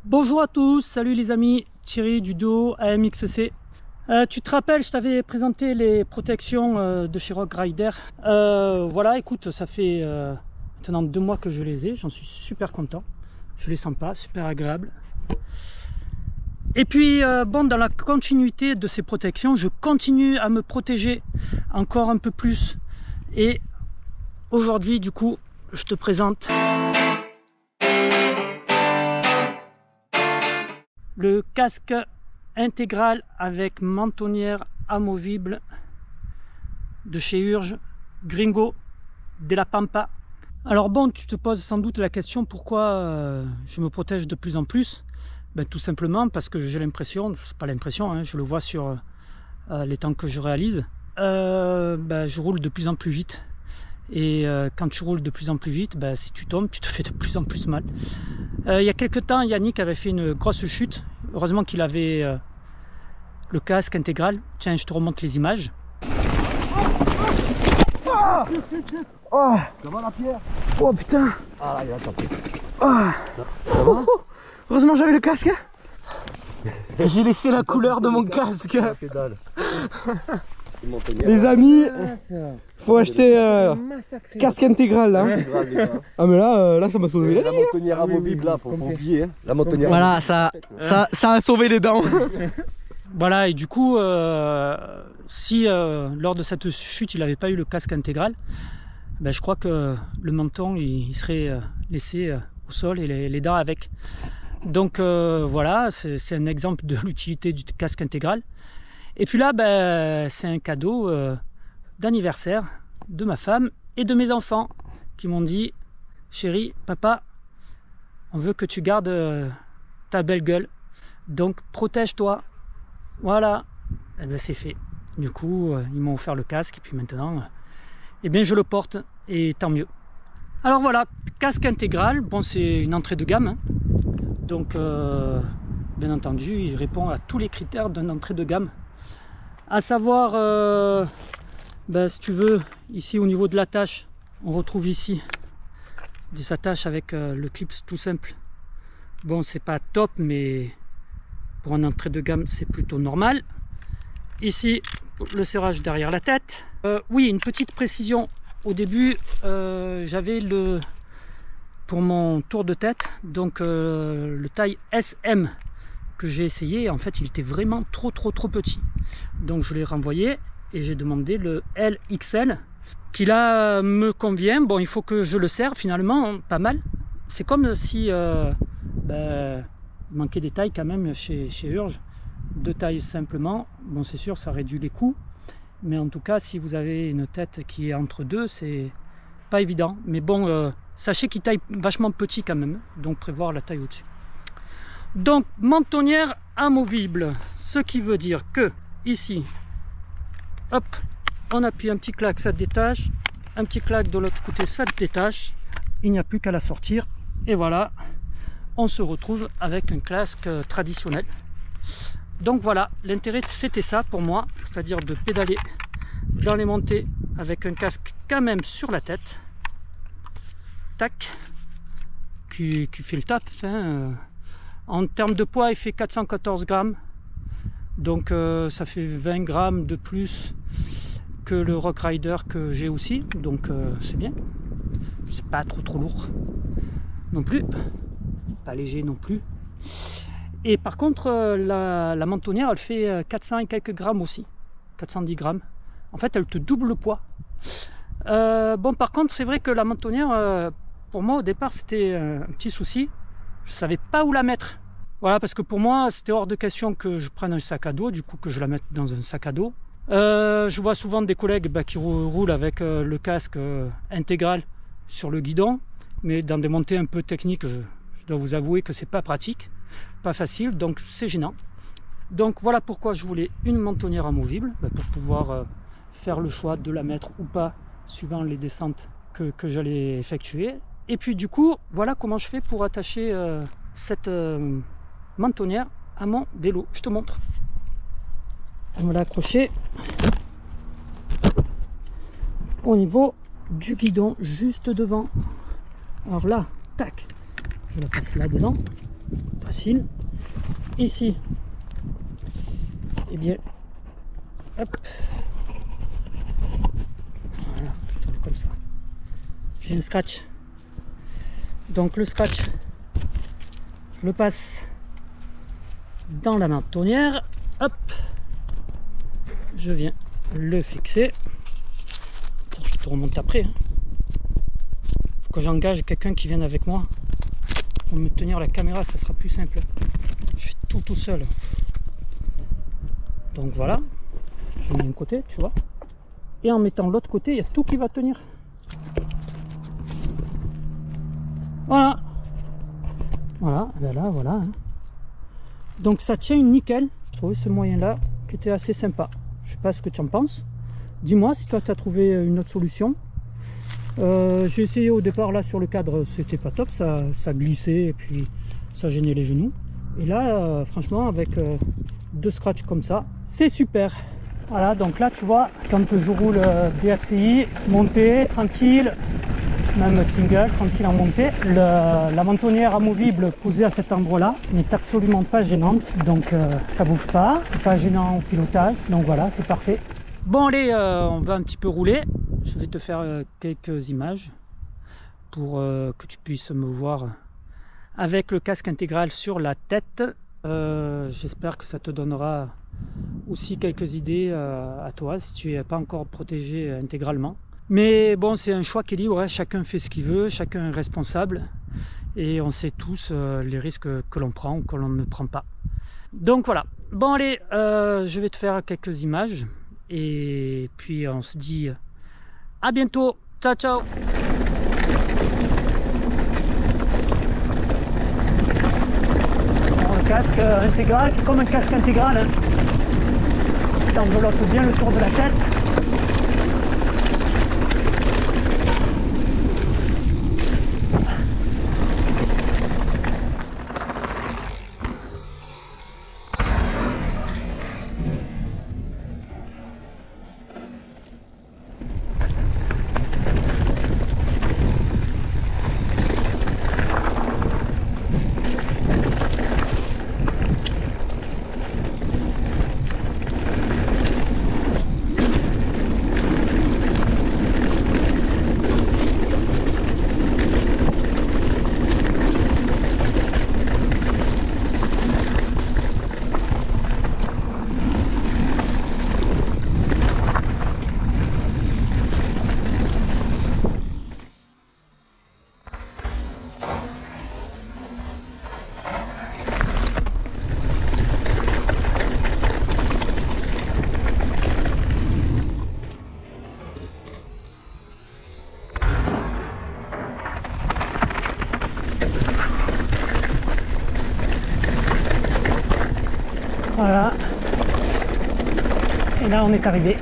Bonjour à tous, salut les amis, Thierry du duo AMXC. Tu te rappelles, je t'avais présenté les protections de chez Rock Rider. Voilà, écoute, ça fait maintenant 2 mois que je les ai, j'en suis super content. Je les sens pas, super agréable. Et puis, bon, dans la continuité de ces protections, je continue à me protéger encore un peu plus. Et aujourd'hui, du coup, je te présente le casque intégral avec mentonnière amovible de chez Urge, Gringo de la Pampa. Alors bon, tu te poses sans doute la question pourquoi je me protège de plus en plus. Ben, tout simplement parce que j'ai l'impression, c'est pas l'impression, hein, je le vois sur les temps que je réalise, ben, je roule de plus en plus vite. Et quand tu roules de plus en plus vite, ben, si tu tombes, tu te fais de plus en plus mal. Il y a quelques temps, Yannick avait fait une grosse chute. Heureusement qu'il avait le casque intégral. Tiens, je te remonte les images. Oh, oh. Comment la pierre? Oh putain. Ah là, il a tapé. Oh. Heureusement j'avais le casque. J'ai laissé la couleur de mon casque. Les amis, faut acheter casque intégral là. Ah mais là ça m'a sauvé la vie. La mentonnière amovible là, faut oublier. La mentonnière. Voilà, ça a sauvé les dents. Voilà, et du coup, si lors de cette chute il n'avait pas eu le casque intégral, ben, je crois que le menton il serait laissé au sol et les dents avec. Donc voilà, c'est un exemple de l'utilité du casque intégral. Et puis là, ben, c'est un cadeau d'anniversaire de ma femme et de mes enfants qui m'ont dit: chérie, papa, on veut que tu gardes ta belle gueule, donc protège-toi. Voilà, et ben, c'est fait. Du coup, ils m'ont offert le casque et puis maintenant, eh bien, je le porte et tant mieux. Alors voilà, casque intégral, bon, c'est une entrée de gamme, hein. Donc bien entendu, il répond à tous les critères d'une entrée de gamme. À savoir, ben, si tu veux, ici au niveau de l'attache, on retrouve ici des attaches avec le clip tout simple. Bon, c'est pas top, mais pour une entrée de gamme, c'est plutôt normal. Ici, le serrage derrière la tête. Oui, une petite précision. Au début, j'avais pour mon tour de tête, donc le taille SM que j'ai essayé. En fait, il était vraiment trop petit. Donc je l'ai renvoyé et j'ai demandé le LXL qui là me convient. Bon, il faut que je le serre finalement, pas mal. C'est comme si ben, il manquait des tailles quand même chez Urge. 2 tailles simplement. Bon, c'est sûr, ça réduit les coûts. Mais en tout cas, si vous avez une tête qui est entre deux, c'est pas évident. Mais bon, sachez qu'il taille vachement petit quand même. Donc prévoir la taille au-dessus. Donc mentonnière amovible. Ce qui veut dire que ici, hop, on appuie un petit clac, ça détache. Un petit clac de l'autre côté, ça détache. Il n'y a plus qu'à la sortir. Et voilà, on se retrouve avec un casque traditionnel. Donc voilà, l'intérêt c'était ça pour moi, c'est-à-dire de pédaler dans les montées avec un casque quand même sur la tête. Tac, qui fait le taf, hein. En termes de poids, il fait 414 grammes. Donc ça fait 20 grammes de plus que le Rock Rider que j'ai aussi. Donc c'est bien. C'est pas trop lourd non plus. Pas léger non plus. Et par contre, la mentonnière, elle fait 400 et quelques grammes aussi. 410 grammes. En fait, elle te double le poids. Bon, par contre, c'est vrai que la mentonnière, pour moi, au départ, c'était un petit souci. Je ne savais pas où la mettre. Voilà, parce que pour moi, c'était hors de question que je prenne un sac à dos, du coup, que je la mette dans un sac à dos. Je vois souvent des collègues qui roulent avec le casque intégral sur le guidon. Mais dans des montées un peu techniques, je dois vous avouer que c'est pas pratique. Pas facile, donc c'est gênant. Donc voilà pourquoi je voulais une mentonnière amovible, pour pouvoir faire le choix de la mettre ou pas suivant les descentes que j'allais effectuer. Et puis du coup, voilà comment je fais pour attacher cette mentonnière à mon vélo. Je te montre. On va l'accrocher au niveau du guidon, juste devant. Alors là, tac, je la passe là dedans. facile. Ici, et bien, hop, voilà, je tourne comme ça. J'ai un scratch. Donc le scratch, je le passe dans la mentonnière. Hop, je viens le fixer. Je te remonte après. Faut que j'engage quelqu'un qui vienne avec moi pour me tenir la caméra, ça sera plus simple. Je fais tout seul. Donc voilà, je mets un côté, tu vois. Et en mettant l'autre côté, il y a tout qui va tenir. Voilà. Voilà, ben là, voilà. Hein. Donc ça tient nickel. J'ai trouvé ce moyen-là qui était assez sympa. Je sais pas ce que tu en penses. Dis-moi si toi tu as trouvé une autre solution. J'ai essayé au départ là sur le cadre, c'était pas top, ça glissait et puis ça gênait les genoux. Et là, franchement, avec deux scratchs comme ça, c'est super. Voilà, donc là tu vois, quand je roule DFCI, montée, tranquille, même single, tranquille en montée, la mentonnière amovible posée à cet endroit-là n'est absolument pas gênante, donc ça bouge pas, c'est pas gênant au pilotage, donc voilà, c'est parfait. Bon allez, on va un petit peu rouler. Je vais te faire quelques images pour que tu puisses me voir avec le casque intégral sur la tête. J'espère que ça te donnera aussi quelques idées à toi si tu n'es pas encore protégé intégralement. Mais bon, c'est un choix qui est libre, hein. Chacun fait ce qu'il veut, chacun est responsable et on sait tous les risques que l'on prend ou que l'on ne prend pas. Donc voilà, bon allez, je vais te faire quelques images et puis on se dit à bientôt, ciao ciao. Alors, le casque intégral, c'est comme un casque intégral, hein. T'enveloppes bien le tour de la tête. Voilà. Et là on est arrivé.